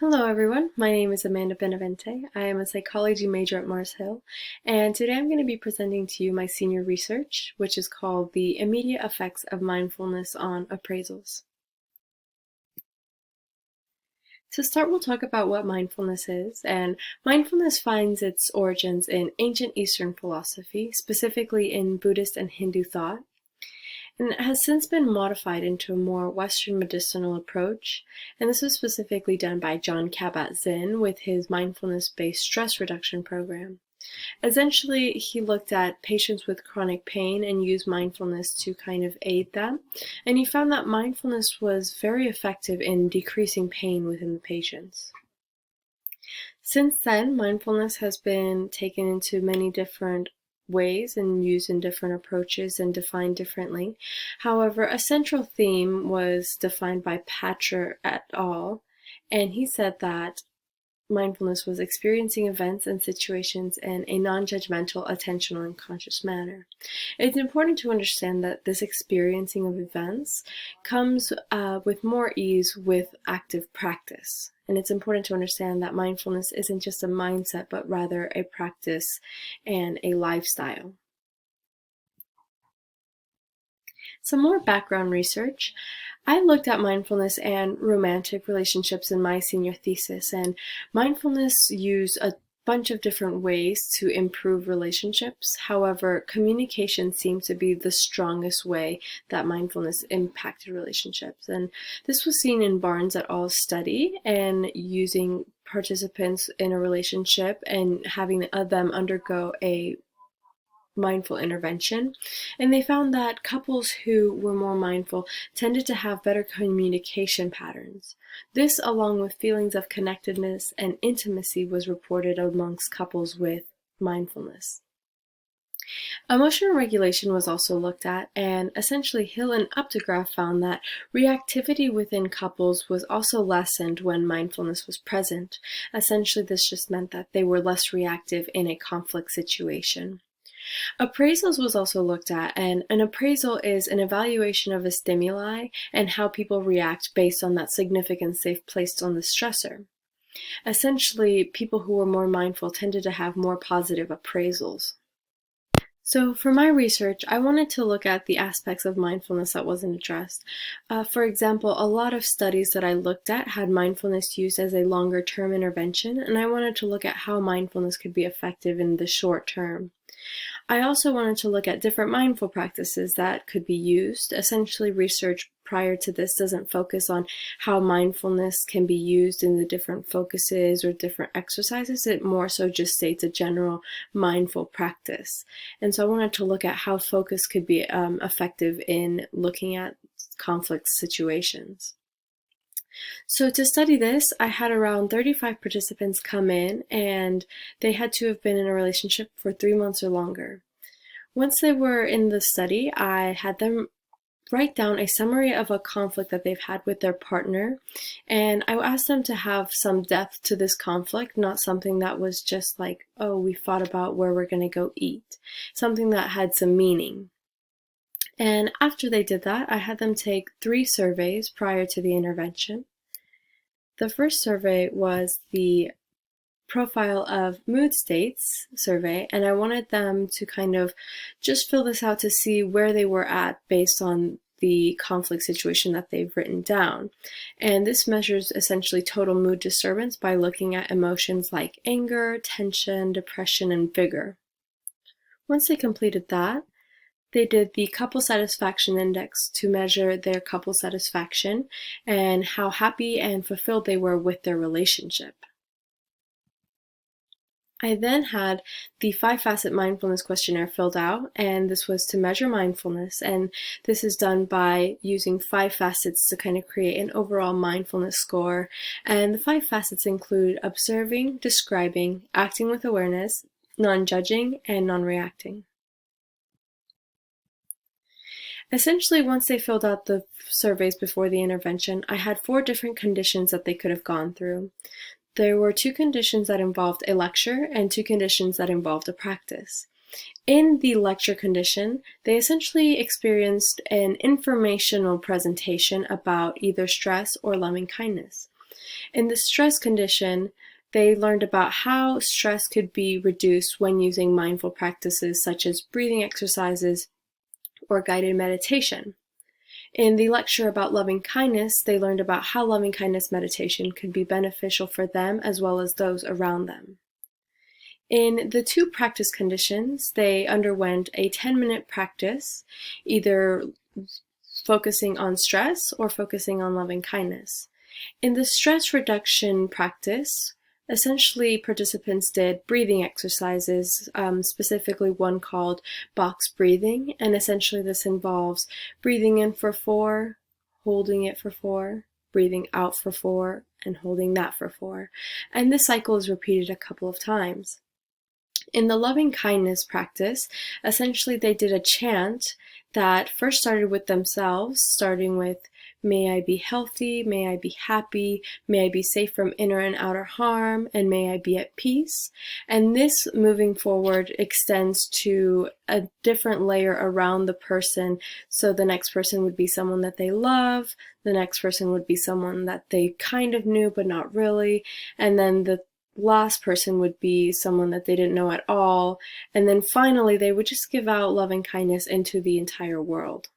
Hello everyone, my name is Amanda Benavente. I am a psychology major at Mars Hill, and today I'm going to be presenting to you my senior research, which is called The Immediate Effects of Mindfulness on Appraisals. To start, we'll talk about what mindfulness is, and mindfulness finds its origins in ancient Eastern philosophy, specifically in Buddhist and Hindu thought, and it has since been modified into a more Western medicinal approach, and this was specifically done by Jon Kabat-Zinn with his mindfulness-based stress reduction program. Essentially, he looked at patients with chronic pain and used mindfulness to kind of aid them, and he found that mindfulness was very effective in decreasing pain within the patients. Since then, mindfulness has been taken into many different ways and used in different approaches and defined differently. However, a central theme was defined by Patcher et al., and he said that mindfulness was experiencing events and situations in a non-judgmental, attentional, and conscious manner. It's important to understand that this experiencing of events comes with more ease with active practice. And it's important to understand that mindfulness isn't just a mindset, but rather a practice and a lifestyle. Some more background research. I looked at mindfulness and romantic relationships in my senior thesis, and mindfulness used a bunch of different ways to improve relationships. However, communication seemed to be the strongest way that mindfulness impacted relationships. And this was seen in Barnes et al.'s study, and using participants in a relationship and having them undergo a mindful intervention, and they found that couples who were more mindful tended to have better communication patterns. This, along with feelings of connectedness and intimacy, was reported amongst couples with mindfulness. Emotional regulation was also looked at, and essentially Hill and Updegraff found that reactivity within couples was also lessened when mindfulness was present. Essentially, this just meant that they were less reactive in a conflict situation. Appraisals was also looked at, and an appraisal is an evaluation of a stimuli and how people react based on that significance they've placed on the stressor. Essentially, people who were more mindful tended to have more positive appraisals. So for my research, I wanted to look at the aspects of mindfulness that wasn't addressed. For example, a lot of studies that I looked at had mindfulness used as a longer-term intervention, and I wanted to look at how mindfulness could be effective in the short term. I also wanted to look at different mindful practices that could be used. Essentially, research prior to this doesn't focus on how mindfulness can be used in the different focuses or different exercises. It more so just states a general mindful practice. And so I wanted to look at how focus could be effective in looking at conflict situations. So to study this, I had around 35 participants come in, and they had to have been in a relationship for 3 months or longer. Once they were in the study, I had them write down a summary of a conflict that they've had with their partner, and I asked them to have some depth to this conflict, not something that was just like, oh, we fought about where we're going to go eat, something that had some meaning. And after they did that, I had them take 3 surveys prior to the intervention. The first survey was the profile of mood states survey, and I wanted them to kind of just fill this out to see where they were at based on the conflict situation that they've written down. And this measures essentially total mood disturbance by looking at emotions like anger, tension, depression, and vigor. Once they completed that, they did the couple satisfaction index to measure their couple satisfaction and how happy and fulfilled they were with their relationship. I then had the 5-facet mindfulness questionnaire filled out, and this was to measure mindfulness, and this is done by using 5 facets to kind of create an overall mindfulness score. And the 5 facets include observing, describing, acting with awareness, non-judging, and non-reacting. Essentially, once they filled out the surveys before the intervention, I had 4 different conditions that they could have gone through. There were 2 conditions that involved a lecture and 2 conditions that involved a practice. In the lecture condition, they essentially experienced an informational presentation about either stress or loving kindness. In the stress condition, they learned about how stress could be reduced when using mindful practices such as breathing exercises or guided meditation. In the lecture about loving kindness, they learned about how loving kindness meditation could be beneficial for them as well as those around them. In the two practice conditions, they underwent a 10-minute practice, either focusing on stress or focusing on loving kindness. In the stress reduction practice, essentially participants did breathing exercises, specifically one called box breathing, and essentially this involves breathing in for 4, holding it for 4, breathing out for 4, and holding that for 4. And this cycle is repeated a couple of times. In the loving kindness practice, essentially they did a chant that first started with themselves, starting with, "May I be healthy, may I be happy, may I be safe from inner and outer harm, and may I be at peace." And this, moving forward, extends to a different layer around the person. So the next person would be someone that they love, the next person would be someone that they kind of knew but not really, and then the last person would be someone that they didn't know at all, and then finally they would just give out loving kindness into the entire world.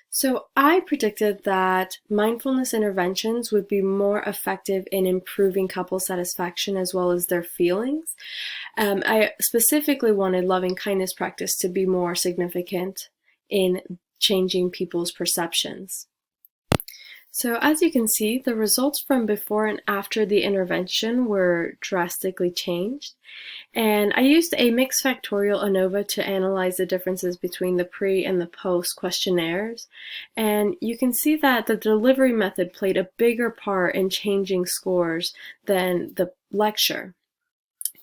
So I predicted that mindfulness interventions would be more effective in improving couple satisfaction as well as their feelings. I specifically wanted loving kindness practice to be more significant in changing people's perceptions. So as you can see, the results from before and after the intervention were drastically changed. And I used a mixed factorial ANOVA to analyze the differences between the pre and the post questionnaires. And you can see that the delivery method played a bigger part in changing scores than the lecture.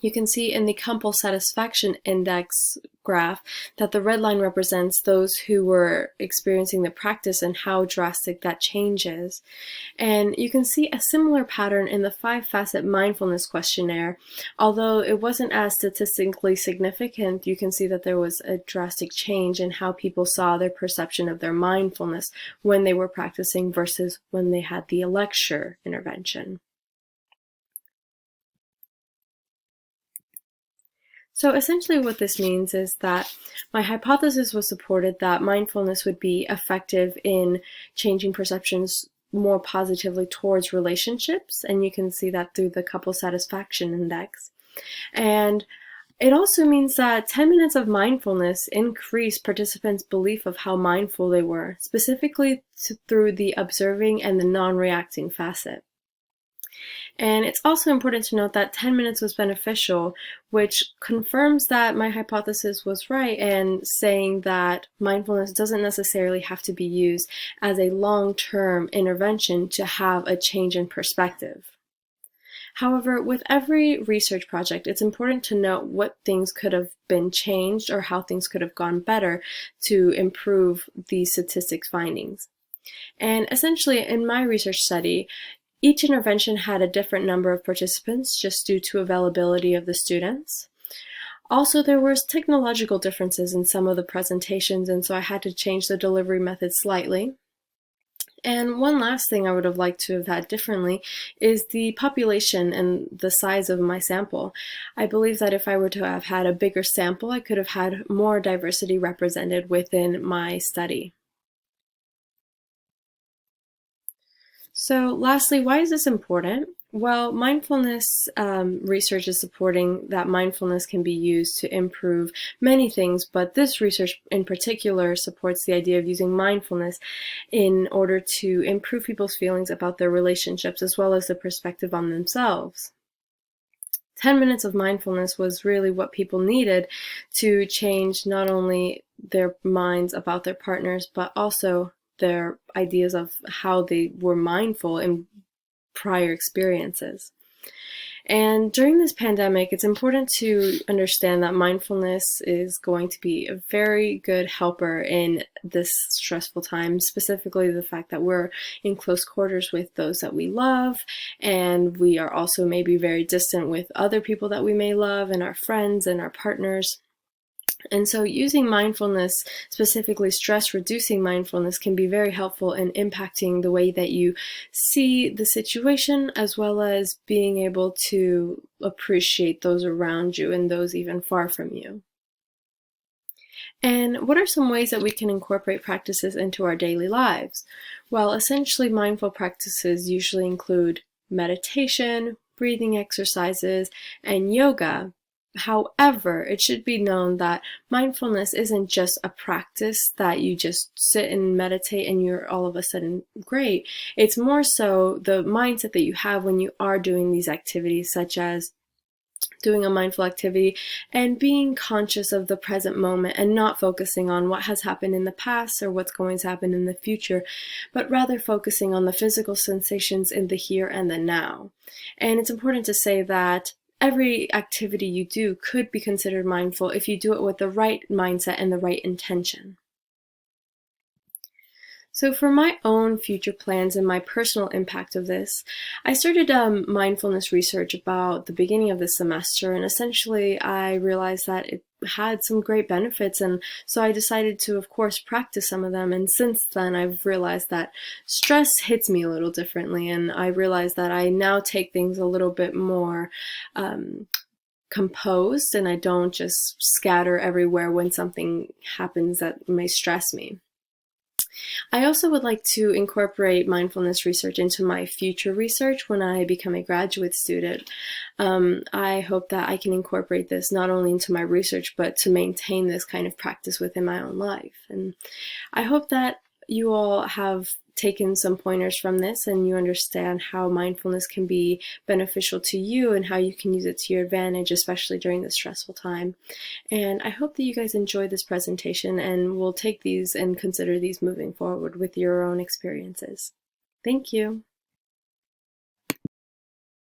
You can see in the couple satisfaction index graph that the red line represents those who were experiencing the practice and how drastic that change is. And you can see a similar pattern in the 5-facet mindfulness questionnaire. Although it wasn't as statistically significant, you can see that there was a drastic change in how people saw their perception of their mindfulness when they were practicing versus when they had the lecture intervention. So essentially what this means is that my hypothesis was supported that mindfulness would be effective in changing perceptions more positively towards relationships, and you can see that through the couple satisfaction index. And it also means that 10 minutes of mindfulness increased participants' belief of how mindful they were, specifically through the observing and the non-reacting facet. And it's also important to note that 10 minutes was beneficial, which confirms that my hypothesis was right and saying that mindfulness doesn't necessarily have to be used as a long-term intervention to have a change in perspective. However, with every research project, it's important to note what things could have been changed or how things could have gone better to improve the statistics findings. And essentially, in my research study, each intervention had a different number of participants just due to availability of the students. Also, there were technological differences in some of the presentations, and so I had to change the delivery method slightly. And one last thing I would have liked to have had differently is the population and the size of my sample. I believe that if I were to have had a bigger sample, I could have had more diversity represented within my study. So lastly, why is this important? Well, mindfulness research is supporting that mindfulness can be used to improve many things, but this research in particular supports the idea of using mindfulness in order to improve people's feelings about their relationships as well as the perspective on themselves. 10 minutes of mindfulness was really what people needed to change not only their minds about their partners, but also their ideas of how they were mindful in prior experiences. And during this pandemic, it's important to understand that mindfulness is going to be a very good helper in this stressful time, specifically the fact that we're in close quarters with those that we love, and we are also maybe very distant with other people that we may love and our friends and our partners. And so using mindfulness, specifically stress reducing mindfulness, can be very helpful in impacting the way that you see the situation, as well as being able to appreciate those around you and those even far from you. And what are some ways that we can incorporate practices into our daily lives? Well, essentially, mindful practices usually include meditation, breathing exercises, and yoga. However, it should be known that mindfulness isn't just a practice that you just sit and meditate and you're all of a sudden great. It's more so the mindset that you have when you are doing these activities, such as doing a mindful activity and being conscious of the present moment and not focusing on what has happened in the past or what's going to happen in the future, but rather focusing on the physical sensations in the here and the now. And it's important to say that every activity you do could be considered mindful if you do it with the right mindset and the right intention. So for my own future plans and my personal impact of this, I started mindfulness research about the beginning of the semester, and essentially I realized that it had some great benefits, and so I decided to, of course, practice some of them. And since then, I've realized that stress hits me a little differently, and I realized that I now take things a little bit more composed, and I don't just scatter everywhere when something happens that may stress me. I also would like to incorporate mindfulness research into my future research when I become a graduate student. I hope that I can incorporate this not only into my research, but to maintain this kind of practice within my own life. And I hope that you all have taken some pointers from this and you understand how mindfulness can be beneficial to you and how you can use it to your advantage, especially during this stressful time. And I hope that you guys enjoyed this presentation and will take these and consider these moving forward with your own experiences. Thank you.